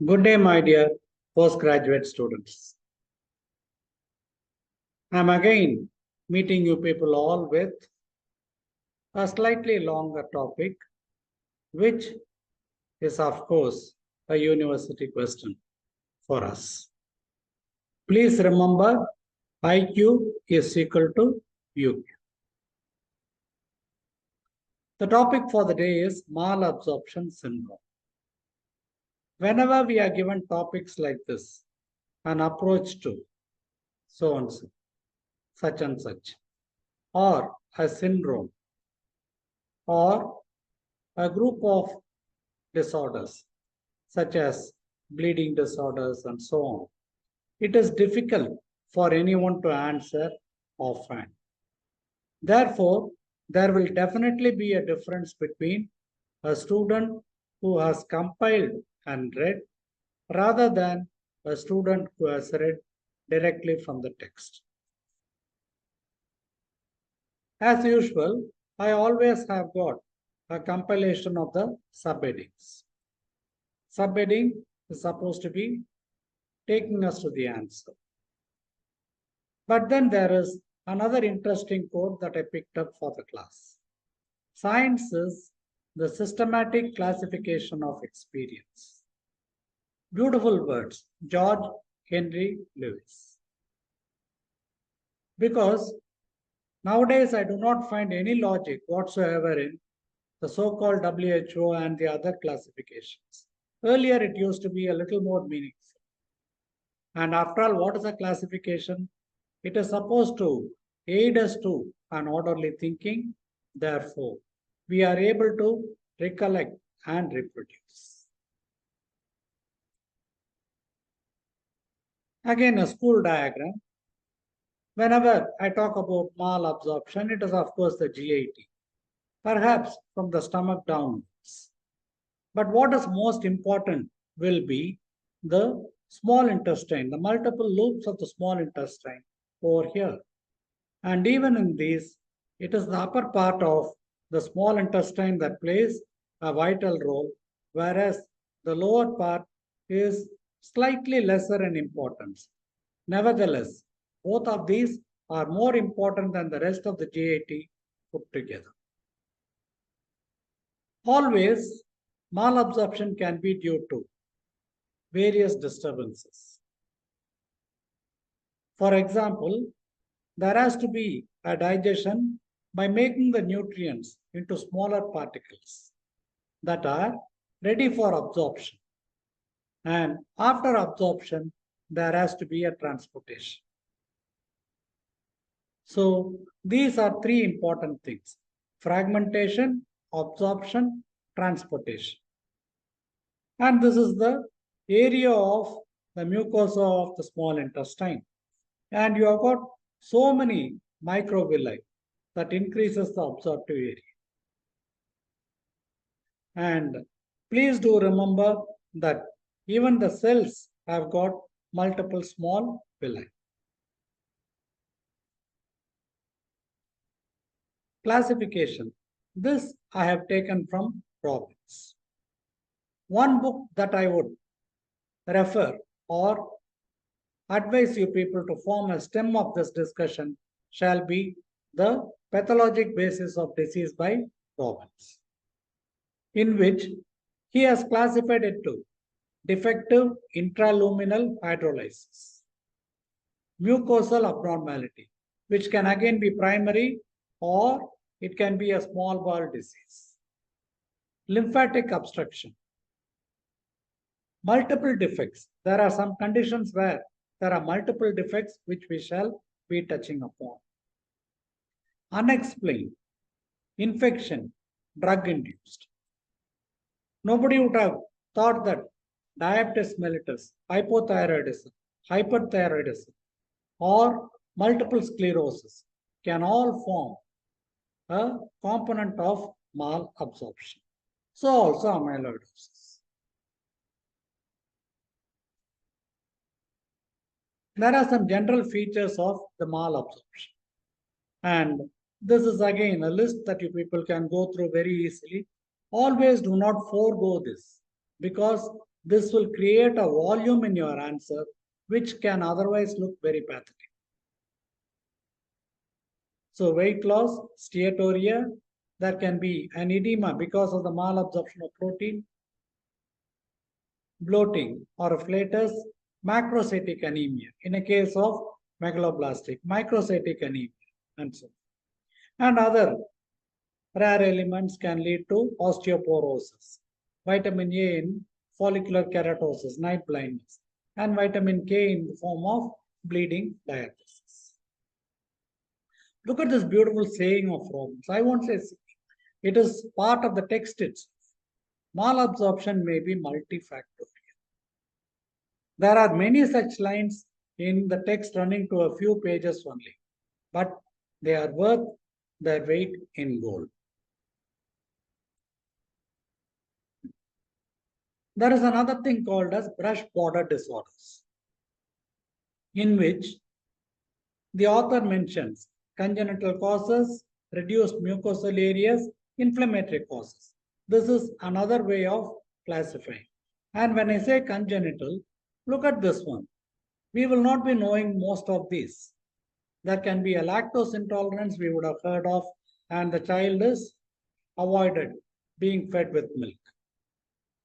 Good day, my dear postgraduate students. I'm again meeting you people all with a slightly longer topic, which is, of course, a university question for us. Please remember, IQ is equal to UQ. The topic for the day is malabsorption syndrome. Whenever we are given topics like this, an approach to so and so, such and such, or a syndrome, or a group of disorders, such as bleeding disorders and so on, it is difficult for anyone to answer offhand. Therefore, there will definitely be a difference between a student who has compiled and read rather than a student who has read directly from the text. As usual, I always have got a compilation of the subheadings. Subheading is supposed to be taking us to the answer. But then there is another interesting quote that I picked up for the class. Science is the systematic classification of experience. Beautiful words, George Henry Lewis. Because nowadays I do not find any logic whatsoever in the so-called WHO and the other classifications. Earlier it used to be a little more meaningful. And after all, what is a classification? It is supposed to aid us to an orderly thinking. Therefore, we are able to recollect and reproduce. Again, a school diagram. Whenever I talk about malabsorption, it is of course the GIT, perhaps from the stomach downwards. But what is most important will be the small intestine, the multiple loops of the small intestine over here. And even in these, it is the upper part of the small intestine that plays a vital role, whereas the lower part is slightly lesser in importance. Nevertheless, both of these are more important than the rest of the GIT put together. Always, malabsorption can be due to various disturbances. For example, there has to be a digestion by making the nutrients into smaller particles that are ready for absorption. And after absorption, there has to be a transportation. So these are three important things: fragmentation, absorption, transportation. And this is the area of the mucosa of the small intestine. And you have got so many microvilli that increases the absorptive area. And please do remember that even the cells have got multiple small villi. Classification. This I have taken from Robbins. One book that I would refer or advise you people to form a stem of this discussion shall be The Pathologic Basis of Disease by Robbins, in which he has classified it to defective intraluminal hydrolysis, mucosal abnormality, which can again be primary or it can be a small bowel disease, lymphatic obstruction, multiple defects. There are some conditions where there are multiple defects which we shall be touching upon. Unexplained, infection, drug-induced. Nobody would have thought that diabetes mellitus, hypothyroidism, hyperthyroidism, or multiple sclerosis can all form a component of malabsorption. So also amyloidosis. There are some general features of the malabsorption. And this is again a list that you people can go through very easily. Always do not forego this, because This will create a volume in your answer, which can otherwise look very pathetic. So weight loss, steatorrhea, there can be an edema because of the malabsorption of protein, bloating or flatus, macrocytic anemia in a case of megaloblastic, microcytic anemia, and so on. And other rare elements can lead to osteoporosis, vitamin A in follicular keratosis, night blindness, and vitamin K in the form of bleeding diathesis. Look at this beautiful saying of Robbins. I won't say it is part of the text itself. Malabsorption may be multifactorial. There are many such lines in the text running to a few pages only, but they are worth their weight in gold. There is another thing called as brush border disorders, in which the author mentions congenital causes, reduced mucosal areas, inflammatory causes. This is another way of classifying. And when I say congenital, look at this one. We will not be knowing most of these. There can be a lactose intolerance we would have heard of, and the child is avoided being fed with milk.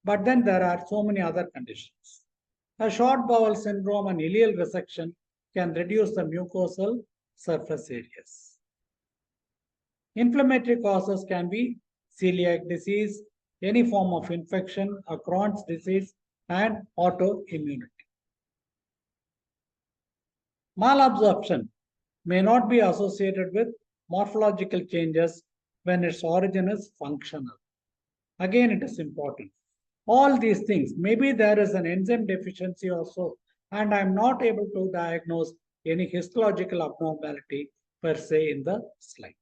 But then there are so many other conditions. A short bowel syndrome and ileal resection can reduce the mucosal surface areas. Inflammatory causes can be celiac disease, any form of infection, a Crohn's disease, and autoimmunity. Malabsorption may not be associated with morphological changes when its origin is functional. Again, it is important. All these things, maybe there is an enzyme deficiency also, and I'm not able to diagnose any histological abnormality per se in the slide.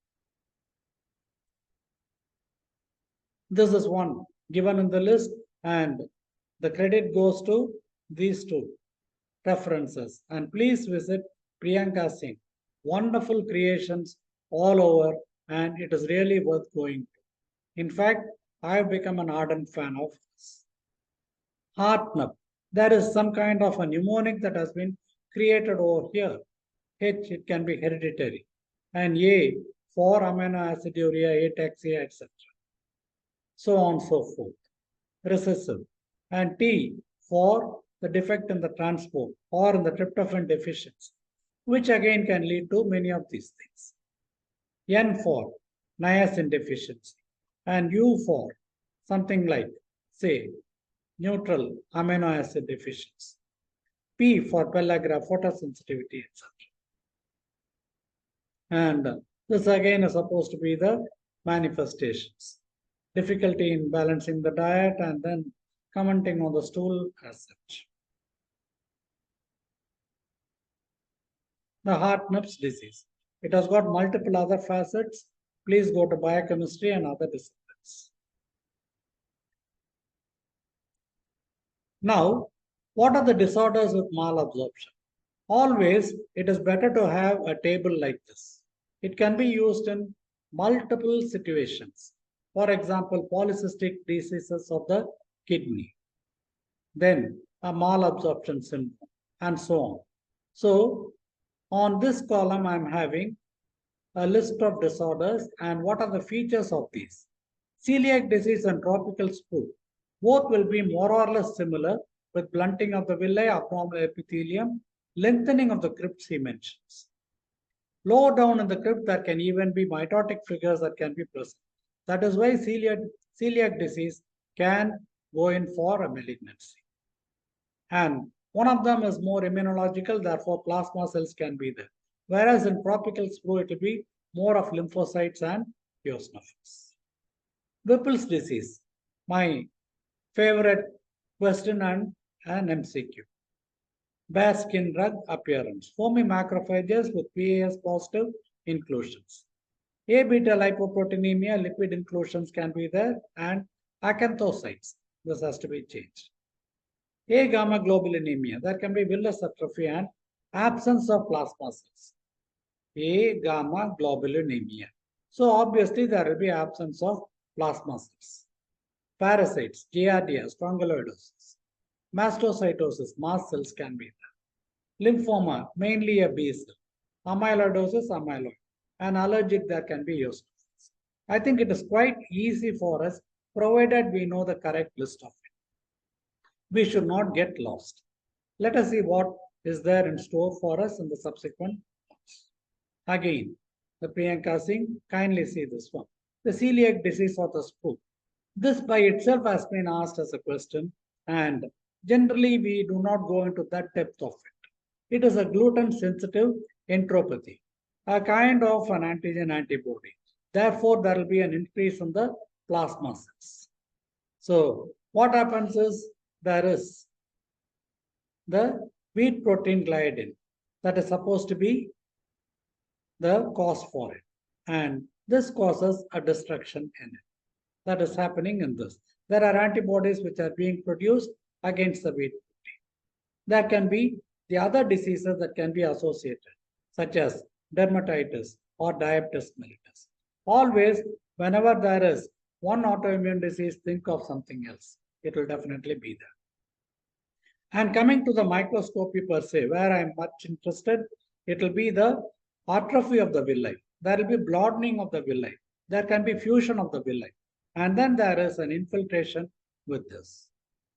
This is one given in the list, and the credit goes to these two references. And please visit Priyanka Singh. Wonderful creations all over, and it is really worth going to. In fact, I have become an ardent fan of this. Heart nerve. There is some kind of a mnemonic that has been created over here. H, it can be hereditary. And A for amino aciduria, ataxia, etc. So on and so forth. Recessive. And T for the defect in the transport or in the tryptophan deficiency, which again can lead to many of these things. N for niacin deficiency, and U for something like, say, neutral amino acid deficiency. P for pellagra, photosensitivity, etc. And this again is supposed to be the manifestations. Difficulty in balancing the diet and then commenting on the stool as such. The heart nerves disease. It has got multiple other facets. Please go to biochemistry and other disciplines. Now, what are the disorders with malabsorption? Always, it is better to have a table like this. It can be used in multiple situations. For example, polycystic diseases of the kidney, then a malabsorption syndrome, and so on. So, on this column, I'm having a list of disorders and what are the features of these. Celiac disease and tropical sprue, both will be more or less similar with blunting of the villi, abnormal epithelium, lengthening of the crypts he mentions. Lower down in the crypt, there can even be mitotic figures that can be present. That is why celiac disease can go in for a malignancy. And one of them is more immunological, therefore plasma cells can be there. Whereas in tropical sprue, it will be more of lymphocytes and eosinophils. Whipple's disease, my favorite question and an MCQ. Bare skin rug appearance, foamy macrophages with PAS positive inclusions. ABETA-LIPOROTEINEMia, lipid inclusions can be there, and acanthocytes. This has to be changed. A-gamma globulinemia, there can be villus atrophy and absence of plasma cells. A-gamma globulinemia. So obviously there will be absence of plasma cells. Parasites, Giardia, strongyloidosis. Mastocytosis, mast cells can be there. Lymphoma, mainly a B cell. Amyloidosis, amyloid. And allergic, there can be eosinophils. I think it is quite easy for us, provided we know the correct list of it. We should not get lost. Let us see what is there in store for us in the subsequent months. Again, the Priyanka Singh, kindly see this one. The celiac disease or the sprue. This by itself has been asked as a question, and generally we do not go into that depth of it. It is a gluten-sensitive enteropathy, a kind of an antigen antibody. Therefore, there will be an increase in the plasma cells. So, what happens is there is the wheat protein gliadin that is supposed to be the cause for it, and this causes a destruction in it. That is happening in this. There are antibodies which are being produced against the wheat protein. There can be the other diseases that can be associated, such as dermatitis or diabetes mellitus. Always, whenever there is one autoimmune disease, think of something else. It will definitely be there. And coming to the microscopy per se, where I am much interested, it will be the atrophy of the villi. There will be broadening of the villi. There can be fusion of the villi. And then there is an infiltration with this.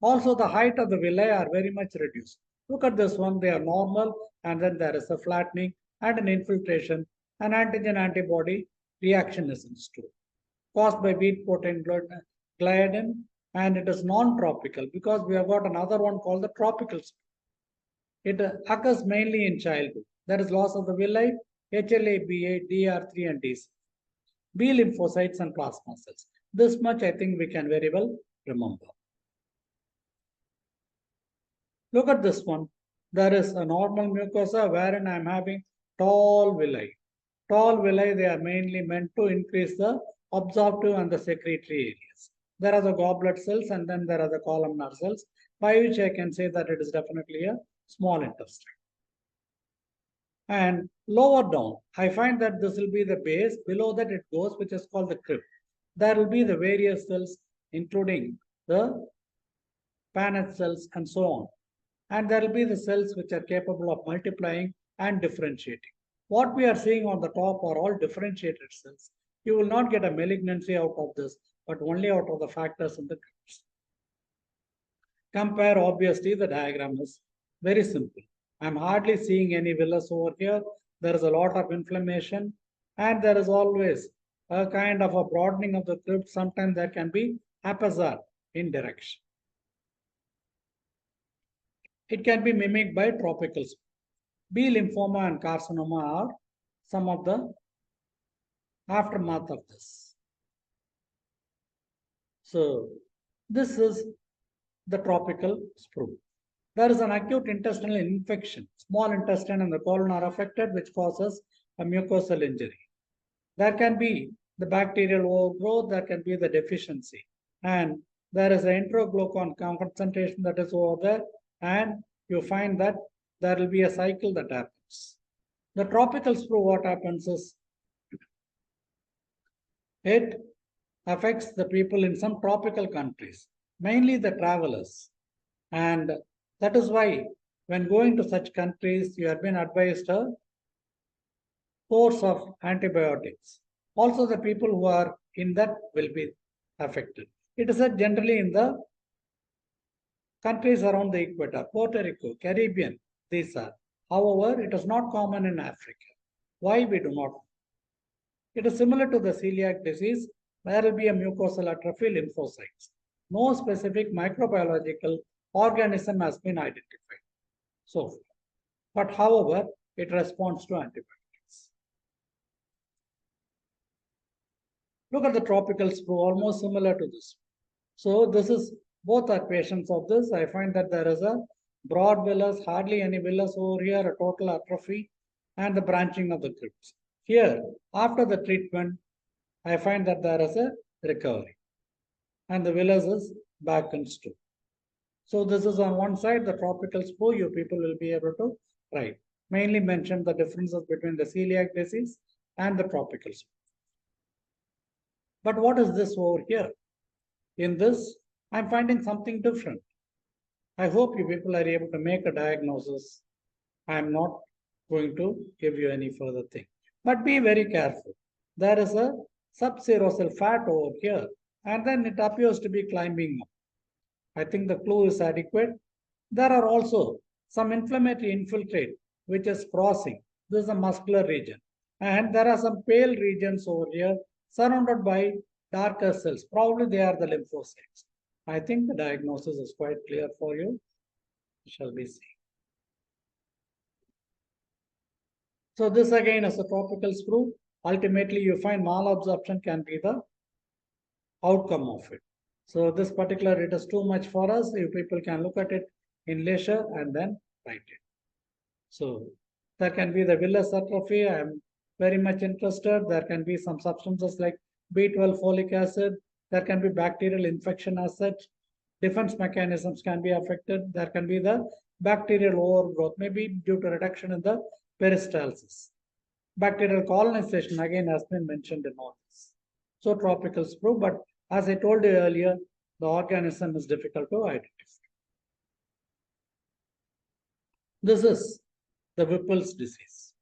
Also, the height of the villi are very much reduced. Look at this one, they are normal, and then there is a flattening and an infiltration. An antigen-antibody reaction is installed, caused by wheat protein gliadin, and it is non-tropical because we have got another one called the tropical sprue. It occurs mainly in childhood. There is loss of the villi, HLA, BA, DR3, and DC. B lymphocytes and plasma cells. This much I think we can very well remember. Look at this one. There is a normal mucosa wherein I am having tall villi. Tall villi, they are mainly meant to increase the absorptive and the secretory areas. There are the goblet cells and then there are the columnar cells, by which I can say that it is definitely a small intestine. And lower down, I find that this will be the base. Below that it goes, which is called the crypt. There will be the various cells, including the Paneth cells and so on. And there will be the cells which are capable of multiplying and differentiating. What we are seeing on the top are all differentiated cells. You will not get a malignancy out of this, but only out of the factors in the crypts. Compare, obviously, the diagram is very simple. I'm hardly seeing any villus over here. There is a lot of inflammation, and there is always a kind of a broadening of the crypt. Sometimes there can be haphazard in direction. It can be mimicked by tropical sprue. B lymphoma and carcinoma are some of the aftermath of this. So this is the tropical sprue. There is an acute intestinal infection. Small intestine and the colon are affected, which causes a mucosal injury. There can be the bacterial overgrowth, there can be the deficiency. And there is an enteroglucon concentration that is over there, and you find that there will be a cycle that happens. The tropical sprue, what happens is, it affects the people in some tropical countries, mainly the travelers. And that is why when going to such countries, you have been advised a course of antibiotics. Also, the people who are in that will be affected. It is generally in the countries around the equator, Puerto Rico, Caribbean, these are. However, it is not common in Africa. Why, we do not know. It is similar to the celiac disease. There will be a mucosal atrophy, lymphocytes. No specific microbiological organism has been identified so far. But however, it responds to antibiotics. Look at the tropical sprue, almost similar to this. So this is, both are patients of this. I find that there is a broad villus, hardly any villus over here, a total atrophy, and the branching of the crypts. Here, after the treatment, I find that there is a recovery, and the villus is back in stew. So this is on one side, the tropical sprue, you people will be able to write. Mainly mention the differences between the celiac disease and the tropical sprue. But what is this over here? In this, I'm finding something different. I hope you people are able to make a diagnosis. I am not going to give you any further thing. But be very careful. There is a subserosal fat over here, and then it appears to be climbing up. I think the clue is adequate. There are also some inflammatory infiltrate which is crossing. This is a muscular region. And there are some pale regions over here surrounded by darker cells. Probably they are the lymphocytes. I think the diagnosis is quite clear for you. Shall we see? So this again is a topical screw. Ultimately, you find malabsorption can be the outcome of it. So this particular, it is too much for us. You people can look at it in leisure and then write it. So there can be the villus atrophy. I am very much interested. There can be some substances like B12 folic acid. There can be bacterial infection as such. Defense mechanisms can be affected. There can be the bacterial overgrowth, maybe due to reduction in the peristalsis. Bacterial colonization again has been mentioned in all this. So tropical sprue, but as I told you earlier, the organism is difficult to identify. This is the Whipple's disease.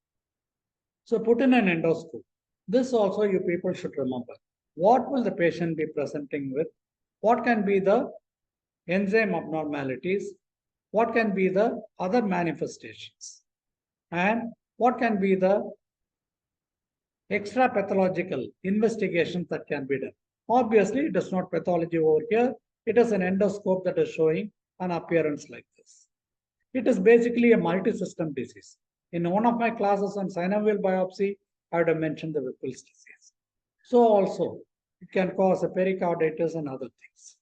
So put in an endoscope. This also you people should remember. What will the patient be presenting with? What can be the enzyme abnormalities? What can be the other manifestations? And what can be the extra pathological investigations that can be done? Obviously, it is not pathology over here. It is an endoscope that is showing an appearance like this. It is basically a multi-system disease. In one of my classes on synovial biopsy, I would have mentioned the Whipple's disease. So also, it can cause a pericarditis and other things.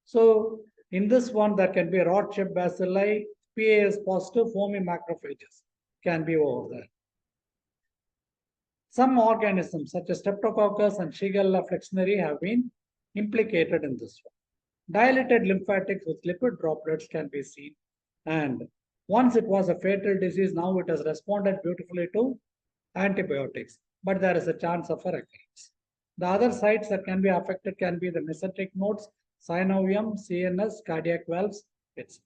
So in this one, there can be rod-shaped bacilli, PAS positive, foamy macrophages can be over there. Some organisms such as Streptococcus and Shigella flexneri have been implicated in this one. Dilated lymphatics with lipid droplets can be seen. And once it was a fatal disease, now it has responded beautifully to antibiotics, but there is a chance of a recurrence. The other sites that can be affected can be the mesenteric nodes, synovium, CNS, cardiac valves, etc.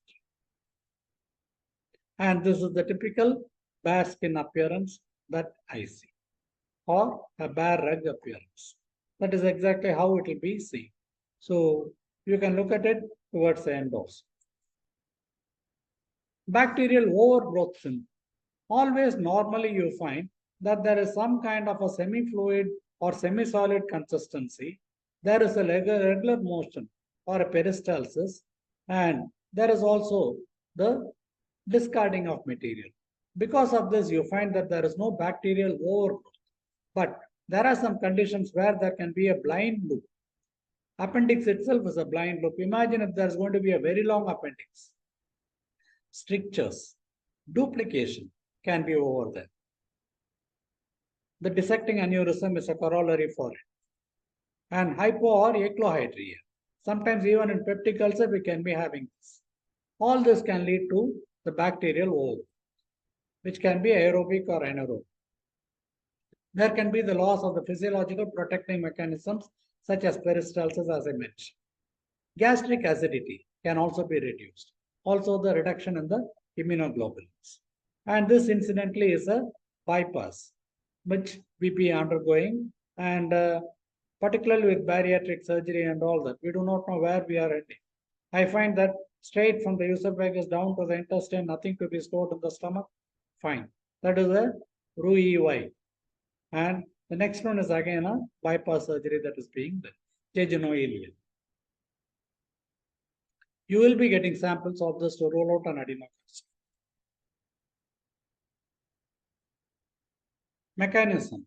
And this is the typical bare skin appearance that I see, or a bare rug appearance. That is exactly how it will be seen. So you can look at it towards the end also. Bacterial overgrowth syndrome. Always normally you find that there is some kind of a semi-fluid or semi-solid consistency. There is a regular motion or a peristalsis, and there is also the discarding of material. Because of this, you find that there is no bacterial overgrowth. But there are some conditions where there can be a blind loop. Appendix itself is a blind loop. Imagine if there's going to be a very long appendix. Strictures, duplication can be over there. The dissecting aneurysm is a corollary for it. And hypo or eclohydria. Sometimes even in peptic ulcer, we can be having this. All this can lead to the bacterial overgrowth, which can be aerobic or anaerobic. There can be the loss of the physiological protecting mechanisms such as peristalsis, as I mentioned. Gastric acidity can also be reduced. Also the reduction in the immunoglobulins. And this incidentally is a bypass, which we be undergoing, and particularly with bariatric surgery and all that, we do not know where we are ending. I find that straight from the esophagus down to the intestine, nothing to be stored in the stomach, fine. That is a Roux-en-Y. And the next one is again a bypass surgery that is being done, jejunal. You will be getting samples of this to roll out an adenocarcinoma. Mechanism: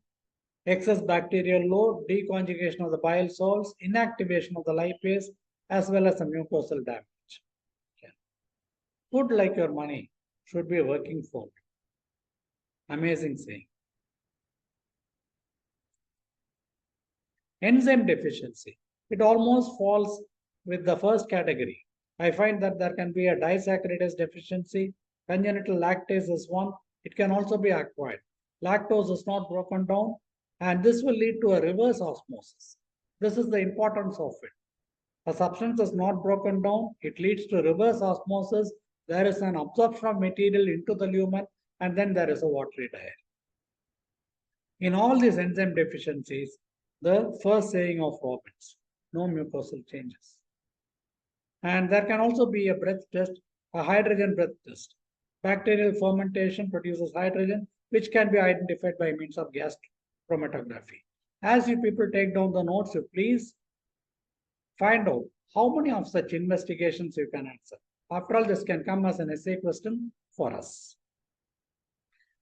excess bacterial load, deconjugation of the bile salts, inactivation of the lipase, as well as a mucosal damage. Okay. Food like your money should be working for you. Amazing saying. Enzyme deficiency. It almost falls with the first category. I find that there can be a disaccharidase deficiency. Congenital lactase is one. It can also be acquired. Lactose is not broken down, and this will lead to a reverse osmosis. This is the importance of it. A substance is not broken down, it leads to reverse osmosis. There is an absorption of material into the lumen, and then there is a watery diarrhea. In all these enzyme deficiencies, the first saying of Robbins, no mucosal changes. And there can also be a breath test, a hydrogen breath test. Bacterial fermentation produces hydrogen, which can be identified by means of gas chromatography. As you people take down the notes, you please find out how many of such investigations you can answer. After all, this can come as an essay question for us.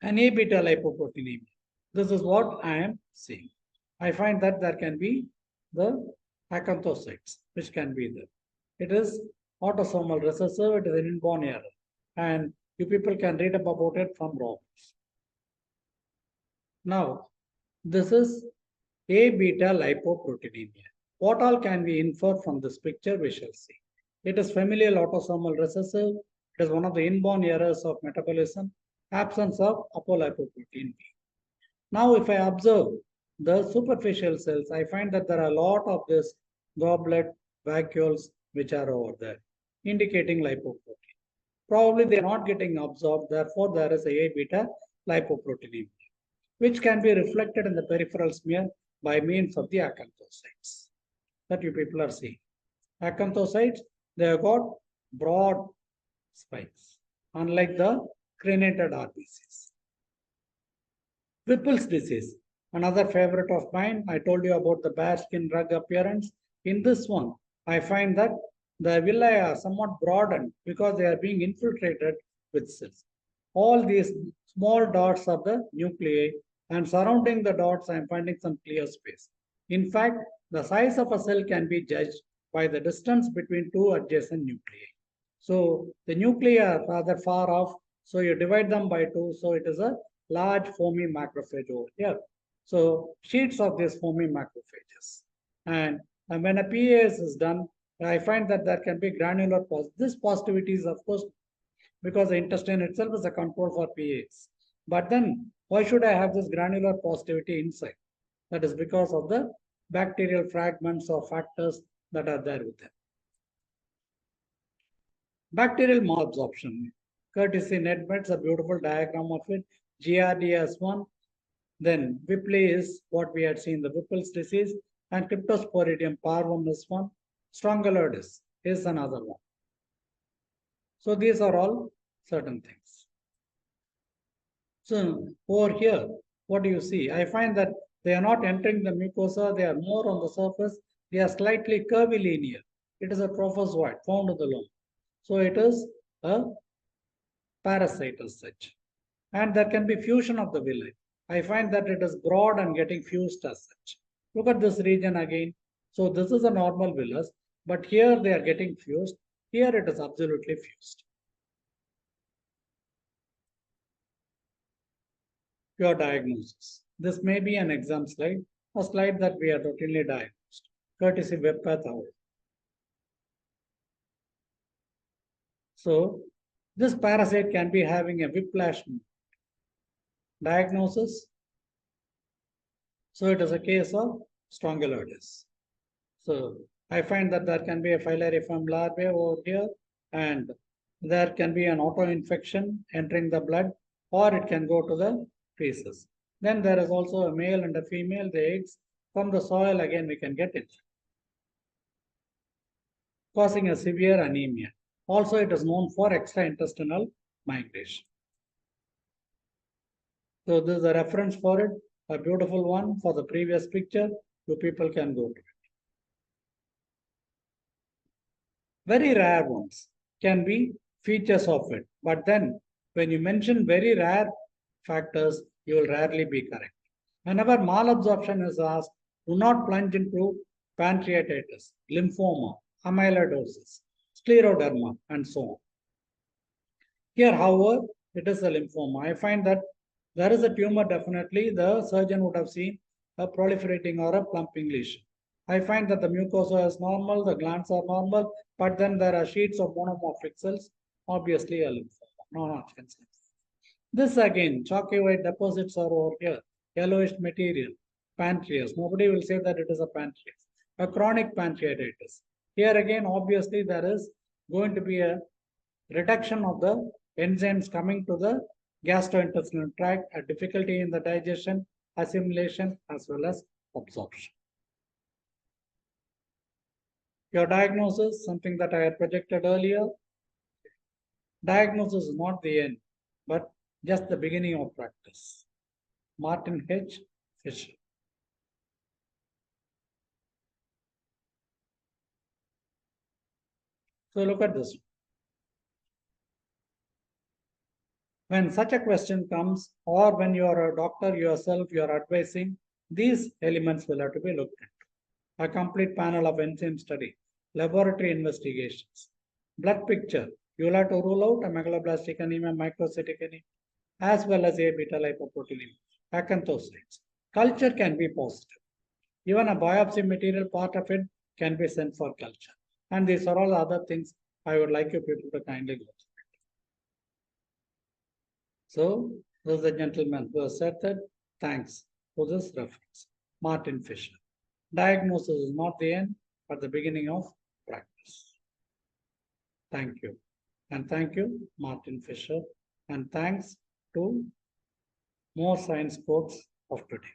An ABETA-LIPOROTEINEMIA. This is what I am seeing. I find that there can be the acanthocytes, which can be there. It is autosomal recessive, it is an inborn error. And you people can read up about it from Robbins. Now, this is ABETA-LIPOROTEINEMia. What all can we infer from this picture? We shall see. It is familial autosomal recessive. It is one of the inborn errors of metabolism, absence of apolipoprotein B. Now, if I observe the superficial cells, I find that there are a lot of this goblet vacuoles which are over there, indicating lipoprotein. Probably they are not getting absorbed, therefore there is a ABETA-LIPOROTEINEMia, which can be reflected in the peripheral smear by means of the acanthocytes that you people are seeing. Acanthocytes, they have got broad spikes, unlike the crenated RBCs. Whipple's disease, another favorite of mine. I told you about the bare skin rug appearance. In this one, I find that the villi are somewhat broadened because they are being infiltrated with cells. All these small dots are the nuclei, and surrounding the dots, I am finding some clear space. In fact, the size of a cell can be judged by the distance between two adjacent nuclei. So the nuclei are rather far off, so you divide them by 2, so it is a large foamy macrophage over here. So sheets of these foamy macrophages. And when a PAS is done, I find that there can be granular positivity. This positivity is, of course, because the intestine itself is a control for PAs. But then, why should I have this granular positivity inside? That is because of the bacterial fragments or factors that are there with them. Bacterial malabsorption. Courtesy NetMeds, a beautiful diagram of it. GRDS1. Then WHIPPLE'S is what we had seen, the Whipple's disease. And Cryptosporidium parvum is one. Strongyloides is another one. So these are all certain things. So over here, what do you see? I find that they are not entering the mucosa, they are more on the surface, they are slightly curvilinear. It is a trophozoite found in the lung. So it is a parasite as such. And there can be fusion of the villi. I find that it is broad and getting fused as such. Look at this region again. So this is a normal villus, but here they are getting fused. Here it is absolutely fused. Your diagnosis. This may be an exam slide, a slide that we are routinely diagnosed, courtesy web pathology. So this parasite can be having a whiplash diagnosis. So it is a case of strongyloides. So I find that there can be a filariform larvae over here, and there can be an auto-infection entering the blood, or it can go to the feces. Then there is also a male and a female, the eggs. From the soil, again, we can get it, causing a severe anemia. Also, it is known for extraintestinal migration. So this is a reference for it, a beautiful one for the previous picture. You people can go to it. Very rare ones can be features of it. But then when you mention very rare factors, you will rarely be correct. Whenever malabsorption is asked, do not plunge into pancreatitis, lymphoma, amyloidosis, scleroderma, and so on. Here, however, it is a lymphoma. I find that there is a tumor, definitely. The surgeon would have seen a proliferating or a plumping lesion. I find that the mucosa is normal, the glands are normal, but then there are sheets of monomorphic cells, obviously a lymphoma, non-Hodgkin cells. This again, chalky white deposits are over here, yellowish material, pancreas. Nobody will say that it is a pancreas. A chronic pancreatitis. Here again, obviously, there is going to be a reduction of the enzymes coming to the gastrointestinal tract, a difficulty in the digestion, assimilation, as well as absorption. Your diagnosis, something that I had projected earlier. Diagnosis is not the end, but just the beginning of practice. Martin H. Fisher. So look at this. When such a question comes, or when you are a doctor yourself, you are advising, these elements will have to be looked at. A complete panel of enzyme study, laboratory investigations, blood picture. You will have to rule out a megaloblastic anemia, microcytic anemia, as well as ABETA-LIPOROTEINEMIA, acanthocytes. Culture can be positive. Even a biopsy material part of it can be sent for culture. And these are all other things I would like you people to kindly go through. So, this is the gentleman who has said that. Thanks for this reference. Martin Fisher. Diagnosis is not the end, but the beginning of practice. Thank you. And thank you, Martin Fisher. And thanks to more science quotes of today.